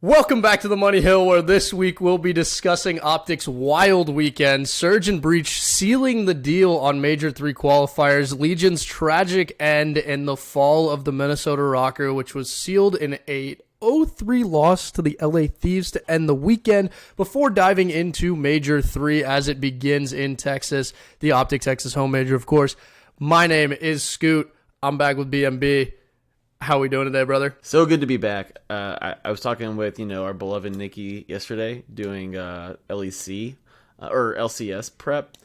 Welcome back to the Money Hill, where this week we'll be discussing OpTic's wild weekend, Surge and Breach sealing the deal on Major 3 qualifiers, Legion's tragic end, and the fall of the Minnesota Røkkr, which was sealed in a 0-3 loss to the LA Thieves to end the weekend, before diving into Major 3 as it begins in Texas, the OpTic Texas home major, of course. My name is Scoot. I'm back with BMB. How are we doing today, brother? So good to be back. I was talking with, our beloved Nikki yesterday doing LEC or LCS prep.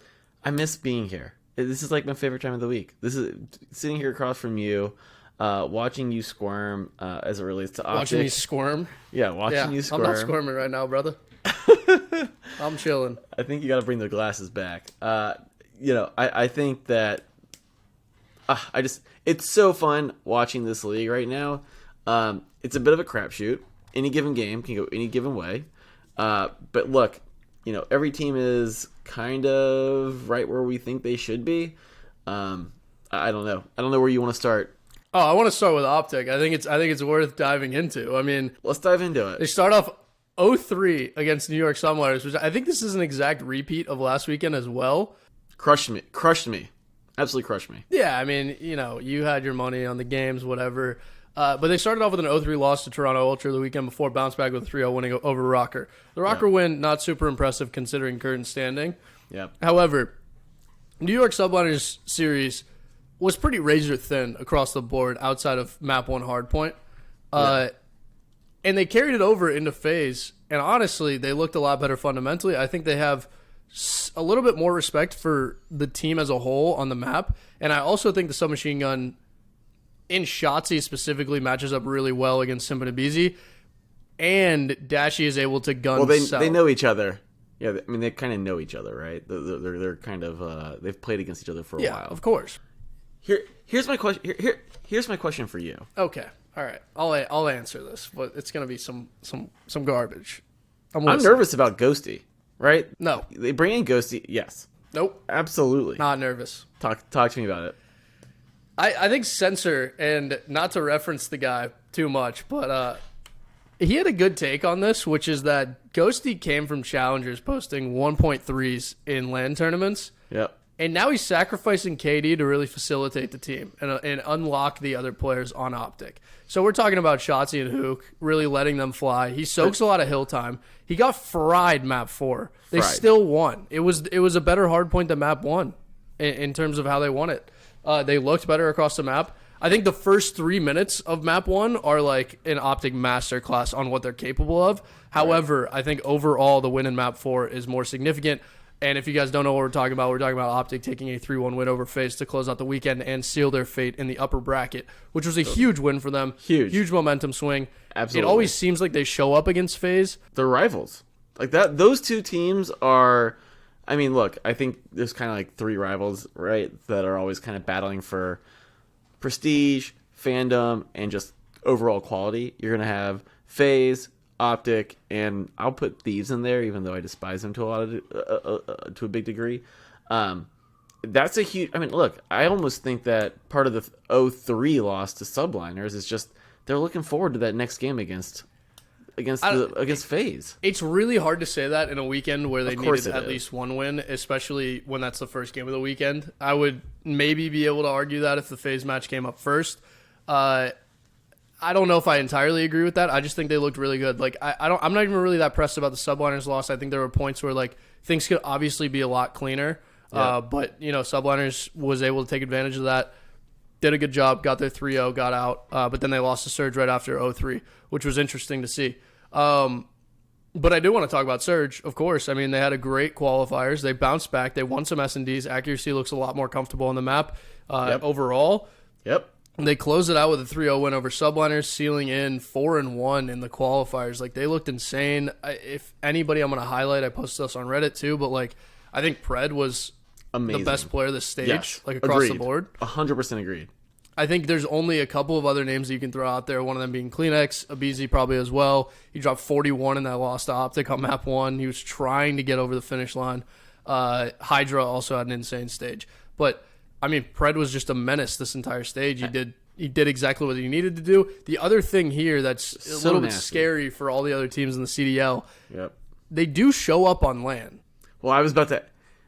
I miss being here. This is like my favorite time of the week. This is sitting here across from you, watching you squirm as it relates to OpTic. Watching me squirm? Yeah, watching you squirm. I'm not squirming right now, brother. I'm chilling. I think you got to bring the glasses back. I think that it's so fun watching this league right now. It's a bit of a crapshoot. Any given game can go any given way. But look, every team is kind of right where we think they should be. I don't know. I don't know where you want to start. Oh, I want to start with OpTic. I think it's worth diving into. I mean, let's dive into it. They start off 0-3 against New York Subliners, which I think this is an exact repeat of last weekend as well. Crushed me. Absolutely crushed me. Yeah, I mean, you had your money on the games, whatever. But they started off with an 0-3 loss to Toronto Ultra the weekend before, bounced back with a 3-0 winning over Røkkr. The Røkkr win, not super impressive considering current standing. Yeah. However, New York Subliners series was pretty razor thin across the board outside of map 1 hardpoint. And they carried it over into FaZe. And honestly, they looked a lot better fundamentally. I think they have a little bit more respect for the team as a whole on the map, and I also think the submachine gun in Shotzzy specifically matches up really well against Simp and aBeZy, and Dashy is able to gun. Well, they know each other. Yeah, I mean they kind of know each other, right? They're kind of they've played against each other for a while. Yeah, of course. Here's my question. Here's my question for you. Okay, all right, I'll answer this, but it's gonna be some garbage. I'm nervous about Ghosty. Right? No. They bring in Ghosty. Yes. Nope. Absolutely. Not nervous. Talk to me about it. I think Censor, and not to reference the guy too much, but he had a good take on this, which is that Ghosty came from challengers posting 1.3s in LAN tournaments. Yep. And now he's sacrificing KD to really facilitate the team and unlock the other players on OpTic. So we're talking about Shotzzy and Hook, really letting them fly. He soaks a lot of hill time. He got fried map 4. They still won. It was a better hard point than map 1 in terms of how they won it. They looked better across the map. I think the first 3 minutes of map 1 are like an OpTic masterclass on what they're capable of. However, I think overall the win in map 4 is more significant. And if you guys don't know what we're talking about OpTic taking a 3-1 win over FaZe to close out the weekend and seal their fate in the upper bracket, which was a huge win for them. Huge momentum swing. Absolutely. It always seems like they show up against FaZe. They're rivals. Like that. Those two teams are, I mean, look, I think there's kind of like 3 rivals, right, that are always kind of battling for prestige, fandom, and just overall quality. You're going to have FaZe, OpTic, and I'll put Thieves in there, even though I despise them to a big degree. That's a huge. I mean, look, I almost think that part of the 0-3 loss to Subliners is just they're looking forward to that next game against FaZe. It's really hard to say that in a weekend where they needed at least one win, especially when that's the first game of the weekend. I would maybe be able to argue that if the FaZe match came up first. I don't know if I entirely agree with that. I just think they looked really good. Like I'm not even really that pressed about the Subliners loss. I think there were points where like things could obviously be a lot cleaner. Yeah. But Subliners was able to take advantage of that. Did a good job. Got their 3-0. Got out. But then they lost to Surge right after 0-3, which was interesting to see. But I do want to talk about Surge, of course. I mean, they had a great qualifiers. They bounced back. They won some S&Ds. Accuracy looks a lot more comfortable on the map overall. Yep. They closed it out with a 3-0 win over Subliners, sealing in 4-1 in the qualifiers. Like, they looked insane. If anybody I'm going to highlight, I posted this on Reddit too, but like, I think Pred was amazing. The best player of this stage, like across the board. 100% agreed. I think there's only a couple of other names that you can throw out there, one of them being Kleenex, aBeZy probably as well. He dropped 41 in that loss to OpTic on map 1. He was trying to get over the finish line. Hydra also had an insane stage. But I mean, Pred was just a menace this entire stage. He did he did exactly what he needed to do. The other thing here that's a little bit scary for all the other teams in the CDL, they do show up on LAN. Well, I was about to...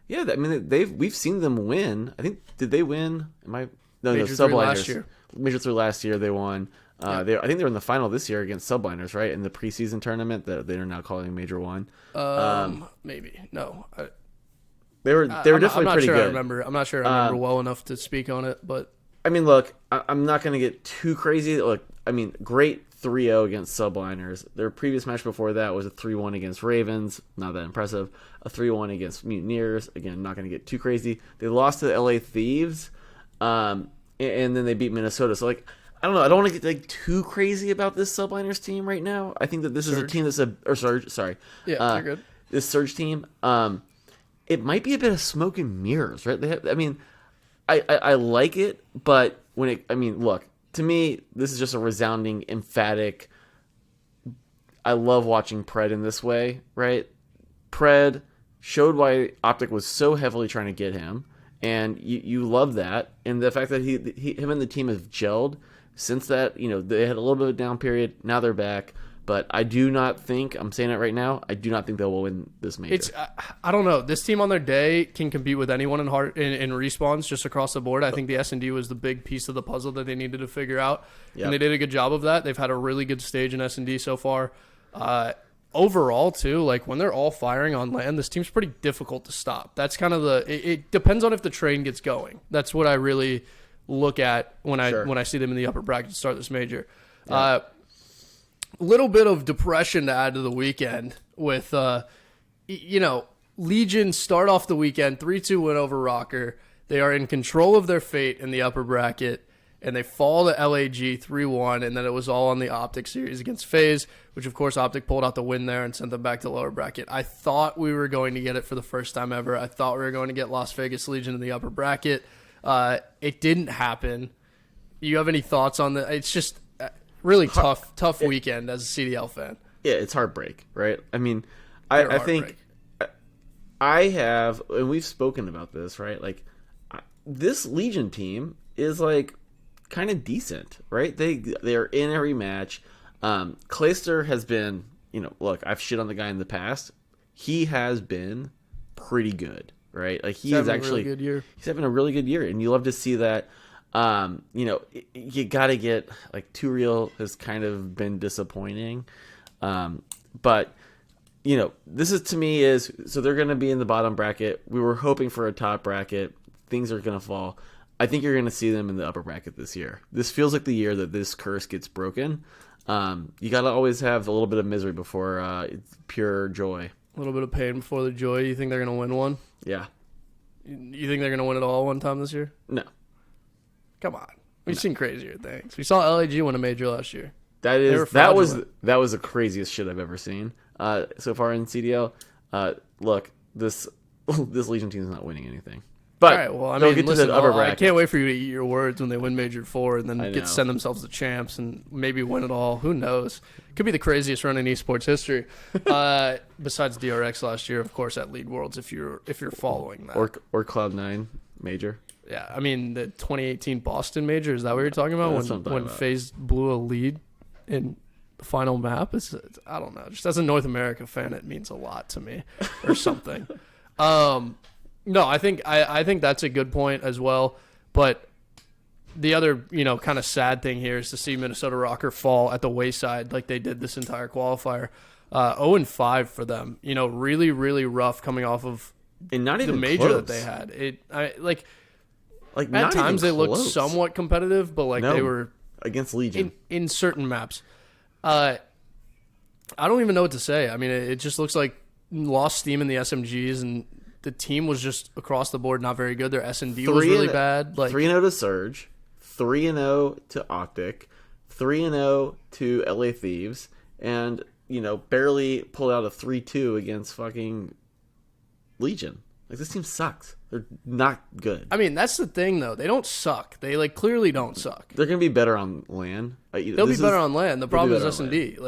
Yeah, I mean, we've seen them win. I think, did they win? No, Subliners. Major 3 last year, they won. I think they were in the final this year against Subliners, right? In the preseason tournament that they are now calling Major 1. Maybe. No. They were definitely pretty good. I'm not sure I remember well enough to speak on it, but... I mean, look, I'm not going to get too crazy. Look, I mean, great 3-0 against Subliners. Their previous match before that was a 3-1 against Ravens. Not that impressive. A 3-1 against Mutineers. Again, not going to get too crazy. They lost to the LA Thieves, and then they beat Minnesota. So, like, I don't know. I don't want to get like too crazy about this Subliners team right now. I think that this is a team that's Surge. Sorry. Yeah, you're good. This Surge team, it might be a bit of smoke and mirrors, right? I like it, but look, to me, this is just a resounding, emphatic. I love watching Pred in this way, right? Pred showed why OpTic was so heavily trying to get him, and you love that, and the fact that him and the team have gelled since that. You know, they had a little bit of a down period. Now they're back. But I do not think, I'm saying it right now, I do not think they will win this major. I don't know. This team on their day can compete with anyone in respawns just across the board. I think the S&D was the big piece of the puzzle that they needed to figure out. Yep. And they did a good job of that. They've had a really good stage in S&D so far. Overall, too, like when they're all firing on LAN, this team's pretty difficult to stop. That's kind of it depends on if the train gets going. That's what I really look at when I see them in the upper bracket to start this major. Yeah. Little bit of depression to add to the weekend with, Legion start off the weekend 3-2 win over Røkkr. They are in control of their fate in the upper bracket, and they fall to LAG 3-1, and then it was all on the OpTic series against FaZe, which of course OpTic pulled out the win there and sent them back to lower bracket. I thought we were going to get it for the first time ever. I thought we were going to get Las Vegas Legion in the upper bracket. It didn't happen. You have any thoughts on that? It's just... really tough weekend as a CDL fan. Yeah, it's heartbreak, right? I mean, I think I have, and we've spoken about this, right? Like, this Legion team is like kind of decent, right? They are in every match. Clayster has been, look, I've shit on the guy in the past. He has been pretty good, right? Like he's actually having a really good year. He's having a really good year, and you love to see that. You got to get like Too Real has kind of been disappointing. But this is to me so they're going to be in the bottom bracket. We were hoping for a top bracket. Things are going to fall. I think you're going to see them in the upper bracket this year. This feels like the year that this curse gets broken. You got to always have a little bit of misery before it's pure joy. A little bit of pain before the joy. You think they're going to win one? Yeah. You think they're going to win it all one time this year? No. Come on, we've seen crazier things. We saw LAG win a major last year. That was the craziest shit I've ever seen so far in CDL. Look, this Legion team is not winning anything. But all right, well, I mean, listen, I can't wait for you to eat your words when they win Major 4 and then send themselves to champs and maybe win it all. Who knows? Could be the craziest run in esports history. Besides DRX last year, of course, at League Worlds if you're following that. Or Cloud9 Major. Yeah, I mean, the 2018 Boston Major, is that what you're talking about? When FaZe blew a lead in the final map? I don't know. Just as a North America fan, it means a lot to me or something. No, I think that's a good point as well. But the other, kind of sad thing here is to see Minnesota Røkkr fall at the wayside like they did this entire qualifier. 0-5 for them. Really, really rough coming off of and not even the major close. that they had. At not times they even looked close. somewhat competitive, but they were against Legion in certain maps. I don't even know what to say. I mean, it just looks like lost steam in the SMGs, and the team was just across the board not very good. Their S&D was really bad. 3-0 to Surge, 3-0 to OpTic, 3-0 to LA Thieves, and barely pulled out a 3-2 against fucking Legion. Like, this team sucks. They're not good. I mean, that's the thing, though. They don't suck. They, clearly don't suck. They're going to be better on LAN. They'll be better on LAN. The problem is S&D.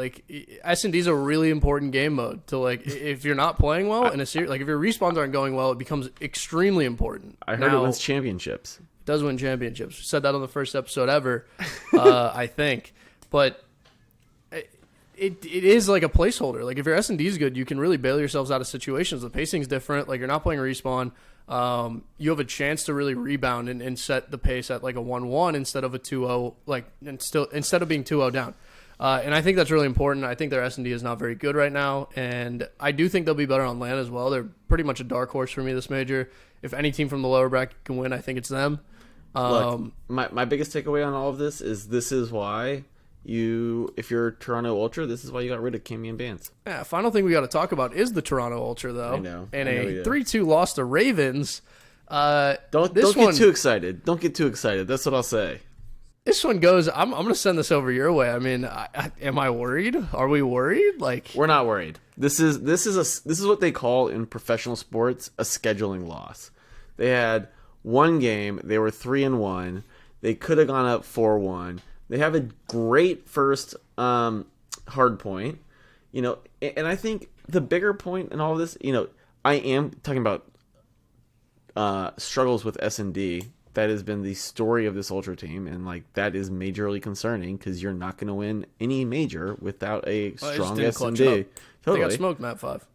S&D is a really important game mode to, if you're not playing well in a series, if your respawns aren't going well, it becomes extremely important. I heard it wins championships. does win championships. We said that on the first episode ever, I think. But it is like a placeholder. Like if your S&D is good, you can really bail yourselves out of situations. The pacing's different. Like you're not playing respawn. You have a chance to really rebound and set the pace at like a 1-1 instead of a 2-0, instead of being 2-0 down. And I think that's really important. I think their S&D is not very good right now, and I do think they'll be better on LAN as well. They're pretty much a dark horse for me this major. If any team from the lower bracket can win, I think it's them. Look, my biggest takeaway on all of this is why if you're Toronto Ultra, this is why you got rid of Cammy and Bance. Yeah, final thing we got to talk about is the Toronto Ultra, though. I know. And a 3-2 loss to Ravens. Don't get too excited. Don't get too excited. That's what I'll say. This one goes. I'm going to send this over your way. I mean, am I worried? Are we worried? Like we're not worried. This is what they call in professional sports a scheduling loss. They had one game. They were 3-1. They could have gone up 4-1. They have a great first hard point, and I think the bigger point in all of this, I am talking about struggles with S&D. That has been the story of this Ultra team, and like that is majorly concerning because you're not going to win any major without a strong S&D. Totally. They got smoked map 5.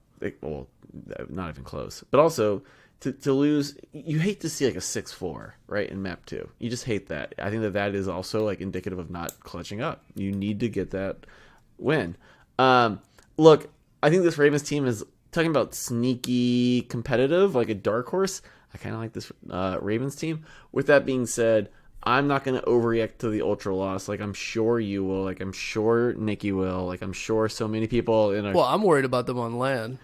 Not even close. But also to lose, you hate to see like a 6-4 right in map 2. You just hate that. I think that is also like indicative of not clutching up. You need to get that win. Look, I think this Ravens team is talking about sneaky competitive, like a dark horse. I kind of like this Ravens team. With that being said, I'm not going to overreact to the Ultra loss. Like, I'm sure you will. Like, I'm sure Nikki will. Like, I'm sure so many people in our... Well, I'm worried about them on LAN.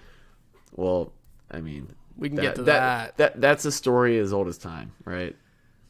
Well, I mean... We can get to that. That's a story as old as time, right?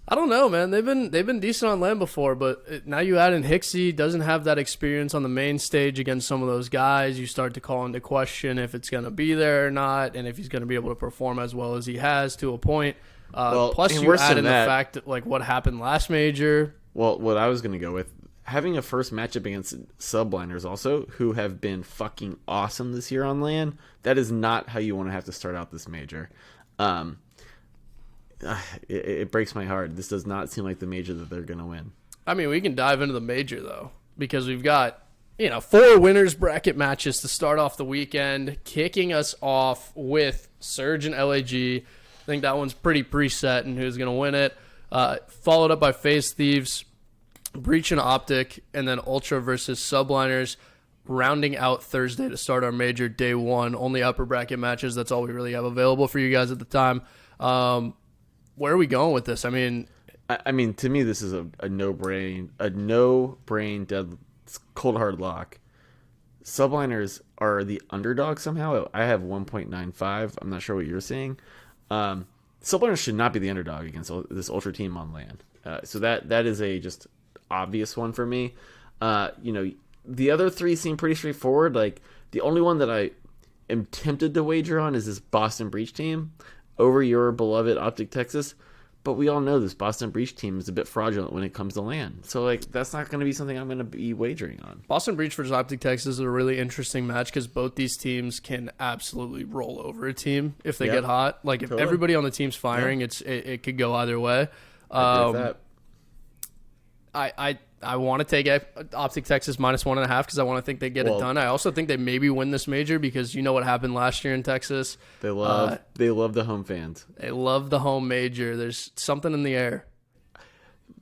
I don't know, man. They've been decent on LAN before, but now you add in Hixie, doesn't have that experience on the main stage against some of those guys. You start to call into question if it's going to be there or not, and if he's going to be able to perform as well as he has to a point. Plus, you add in the fact that, like, what happened last major. Well, what I was going to go with, having a first matchup against Subliners also, who have been fucking awesome this year on LAN, that is not how you want to have to start out this major. It breaks my heart. This does not seem like the major that they're going to win. I mean, we can dive into the major, though, because we've got, 4 winners bracket matches to start off the weekend, kicking us off with Surge and LAG. I think that one's pretty preset and who's going to win it. Followed up by FaZe Thieves, Breach and OpTic, and then Ultra versus Subliners, rounding out Thursday to start our major day 1. Only upper bracket matches. That's all we really have available for you guys at the time. Where are we going with this? I mean, to me, this is a no-brain, dead, cold hard lock. Subliners are the underdog somehow. I have 1.95. I'm not sure what you're seeing. Subliners should not be the underdog against this Ultra team on LAN. So that is a just obvious one for me. The other 3 seem pretty straightforward. Like the only one that I am tempted to wager on is this Boston Breach team over your beloved OpTic Texas, but we all know this Boston Breach team is a bit fraudulent when it comes to LAN. So like that's not going to be something I'm going to be wagering on. Boston Breach versus OpTic Texas is a really interesting match because both these teams can absolutely roll over a team if they get hot. Like if everybody on the team's firing, it could go either way. I want to take OpTic Texas -1.5 because I want to think they get it done. I also think they maybe win this major because you know what happened last year in Texas. They love the home fans. They love the home major. There's something in the air.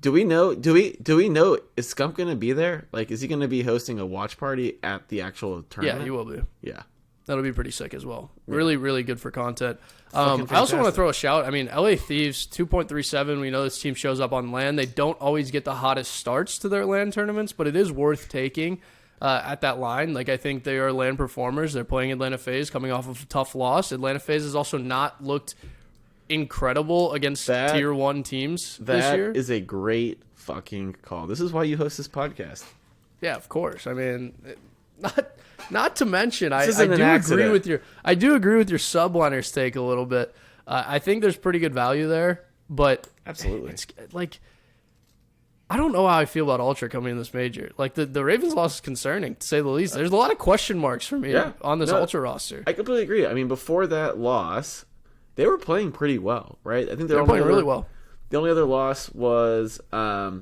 Do we know? Is Scump going to be there? Like, is he going to be hosting a watch party at the actual tournament? Yeah, he will be. Yeah. That'll be pretty sick as well. Yeah. Really, really good for content. I also want to throw a shout. I mean, LA Thieves, 2.37. We know this team shows up on LAN. They don't always get the hottest starts to their LAN tournaments, but it is worth taking at that line. Like, I think they are LAN performers. They're playing Atlanta FaZe, coming off of a tough loss. Atlanta FaZe has also not looked incredible against Tier 1 teams this year. That is a great fucking call. This is why you host this podcast. Yeah, of course. I mean, not to mention, I do agree with your Subliners take a little bit. I think there's pretty good value there, but absolutely, it's like I don't know how I feel about Ultra coming in this major. Like the Ravens loss is concerning to say the least. There's a lot of question marks for me on this Ultra roster. I completely agree. I mean, before that loss, they were playing pretty well, right? I think they're playing really well. The only other loss was they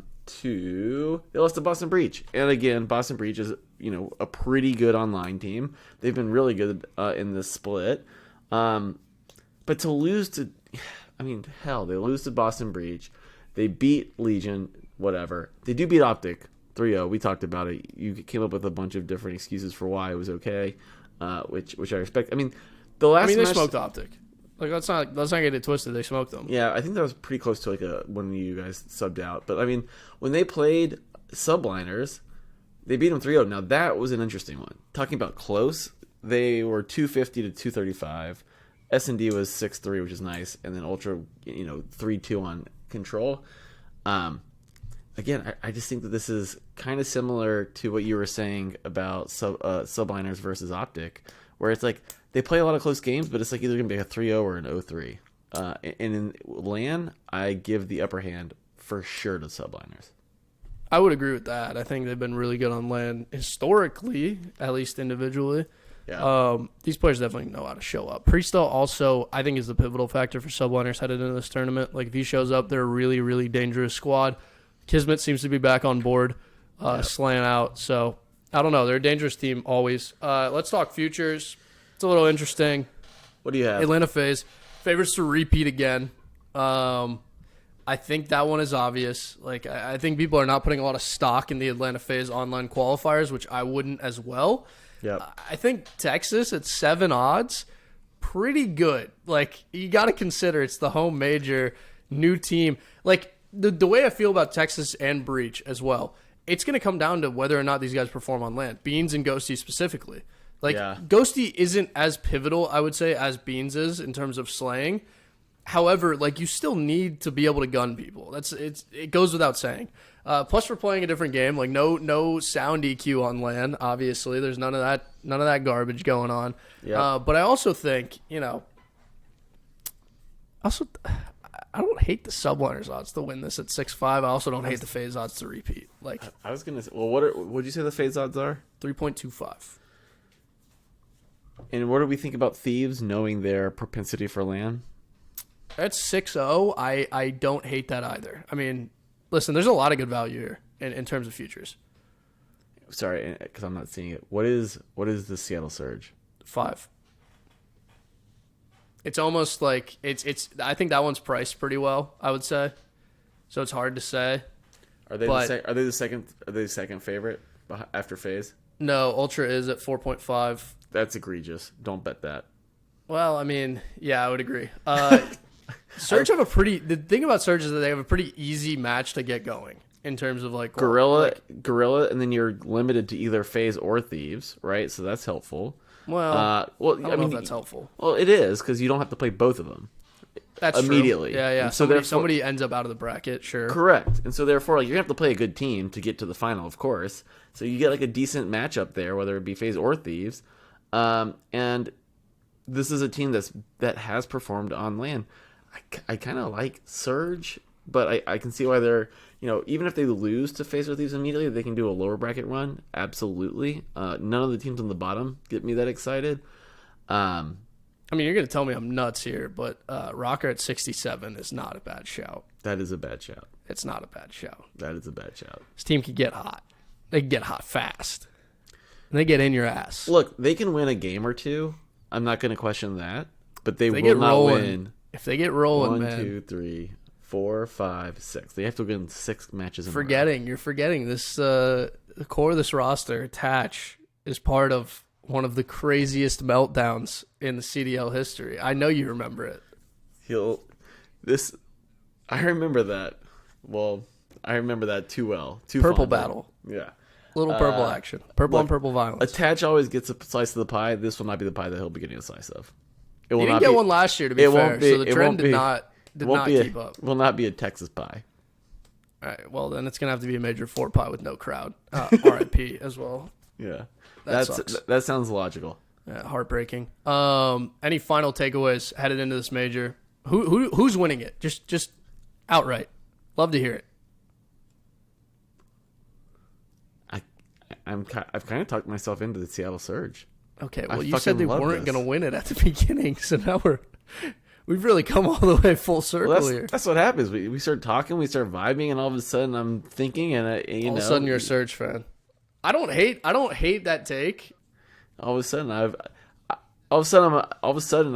lost to Boston Breach. And again, Boston Breach is, a pretty good online team. They've been really good in this split. But to lose to, they lose to Boston Breach. They beat Legion, whatever. They do beat OpTic 3-0. We talked about it. You came up with a bunch of different excuses for why it was okay, which I respect. They smoked OpTic. Like, let's not get it twisted. They smoked them. Yeah, I think that was pretty close to when you guys subbed out. But when they played Subliners, they beat them 3-0. Now that was an interesting one. Talking about close, they were 250 to 235. S&D was 6-3, which is nice, and then Ultra, 3-2 on Control. Again, I just think that this is kind of similar to what you were saying about Subliners versus OpTic, where it's like they play a lot of close games, but it's like either going to be a 3-0 or an 0-3. And in LAN, I give the upper hand for sure to Subliners. I would agree with that. I think they've been really good on LAN historically, at least individually. Yeah. These players definitely know how to show up. Priestahh also, I think, is the pivotal factor for Subliners headed into this tournament. Like, if he shows up, they're a really, really dangerous squad. KiSMET seems to be back on board, slaying out. So, I don't know. They're a dangerous team always. Let's talk futures. It's a little interesting. What do you have? Atlanta FaZe. Favorites to repeat again. I think that one is obvious. Like, I think people are not putting a lot of stock in the Atlanta FaZe online qualifiers, which I wouldn't as well. Yep. I think Texas at 7 odds, pretty good. Like, you got to consider it's the home major, new team. Like, the way I feel about Texas and Breach as well, it's going to come down to whether or not these guys perform on LAN. Beans and Ghosty specifically. Like, Ghosty isn't as pivotal, I would say, as Beans is in terms of slaying. However, like, you still need to be able to gun people. It goes without saying. Plus, we're playing a different game. Like, no sound EQ on LAN. Obviously, there's none of that garbage going on. Yep. But I also think, I don't hate the Subliners odds to win this at 6-5. I also don't hate the FaZe odds to repeat. Like, I was gonna say, well, what would you say the FaZe odds are? 3.25. And what do we think about Thieves knowing their propensity for LAN? That's 6-0. I don't hate that either. I mean, listen, there's a lot of good value here in terms of futures. Sorry, because I'm not seeing it. What is the Seattle Surge? 5. It's almost like it's. I think that one's priced pretty well, I would say. So it's hard to say. Are they the second favorite after FaZe? No, Ultra is at 4.5. That's egregious. Don't bet that. Well, I mean, yeah, I would agree. Surge have the thing about Surge is that they have a pretty easy match to get going in terms of like Guerrilla, and then you're limited to either FaZe or Thieves, right? So that's helpful. Well, I don't know if that's helpful. Well, it is because you don't have to play both of them. That's immediately. True. Yeah. So somebody ends up out of the bracket, sure. Correct. And so therefore, like, you're gonna have to play a good team to get to the final, of course. So you get like a decent matchup there, whether it be FaZe or Thieves. And this is a team that has performed on LAN. I kind of like Surge, but I can see why they're, even if they lose to FaZe or Thieves immediately, they can do a lower bracket run. Absolutely. None of the teams on the bottom get me that excited. I mean, you're going to tell me I'm nuts here, but ROKKR at 67 is not a bad shout. That is a bad shout. It's not a bad shout. That is a bad shout. This team can get hot. They can get hot fast. And they get in your ass. Look, they can win a game or two. I'm not going to question that. But they will not win. If they get rolling, 1, 2, 3, 4, 5, 6. They have to win 6 matches in a row. You're forgetting this. The core of this roster, Attach, is part of one of the craziest meltdowns in the CDL history. I know you remember it. I remember that. Well, I remember that too well. Purple battle. Yeah. Little purple action. Purple on purple violence. Attach always gets a slice of the pie. This will not be the pie that he'll be getting a slice of. He didn't get one last year, to be fair. So the trend did not keep up. Will not be a Texas pie. All right. Well, then it's going to have to be a major 4 pie with no crowd. RIP as well. Yeah. That sounds logical. Yeah, heartbreaking. Any final takeaways headed into this major? Who's winning it? Just outright. Love to hear it. I've kind of talked myself into the Seattle Surge. Okay, well, you said they weren't going to win it at the beginning, so now We've really come all the way full circle here. That's what happens. We start talking, we start vibing, and all of a sudden I'm thinking, and all of a sudden you're a Surge fan. I don't hate that take. All of a sudden I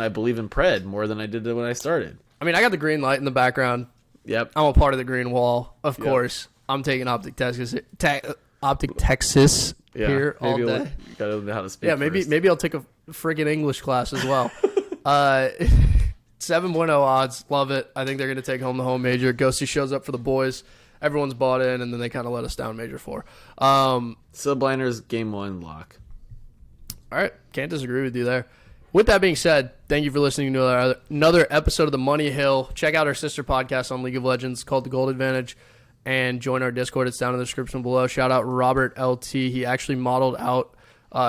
believe in Pred more than I did when I started. I mean, I got the green light in the background. Yep. I'm a part of the green wall, of course. I'm taking OpTic Texas here all day. You gotta know how to speak. Yeah, maybe I'll take a freaking English class as well. 7.0 odds, love it. I think they're gonna take home the home major. Ghosty shows up for the boys. Everyone's bought in, and then they kind of let us down major 4. Subliners game 1 lock. All right, can't disagree with you there. With that being said, thank you for listening to another episode of the Money Hill. Check out our sister podcast on League of Legends called The Gold Advantage, and join our Discord. It's down in the description below. Shout out Robert LT. He actually modeled out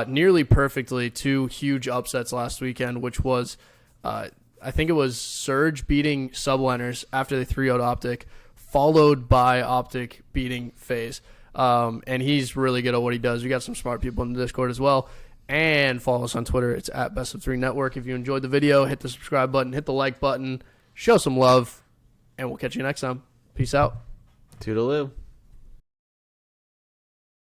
nearly perfectly 2 huge upsets last weekend, which was, I think it was Surge beating Subliners after they 3-0'd OpTic, followed by OpTic beating FaZe. And he's really good at what he does. We got some smart people in the Discord as well. And follow us on Twitter. It's at Bo3 Network. If you enjoyed the video, hit the subscribe button, hit the like button, show some love, and we'll catch you next time. Peace out. Toodaloo.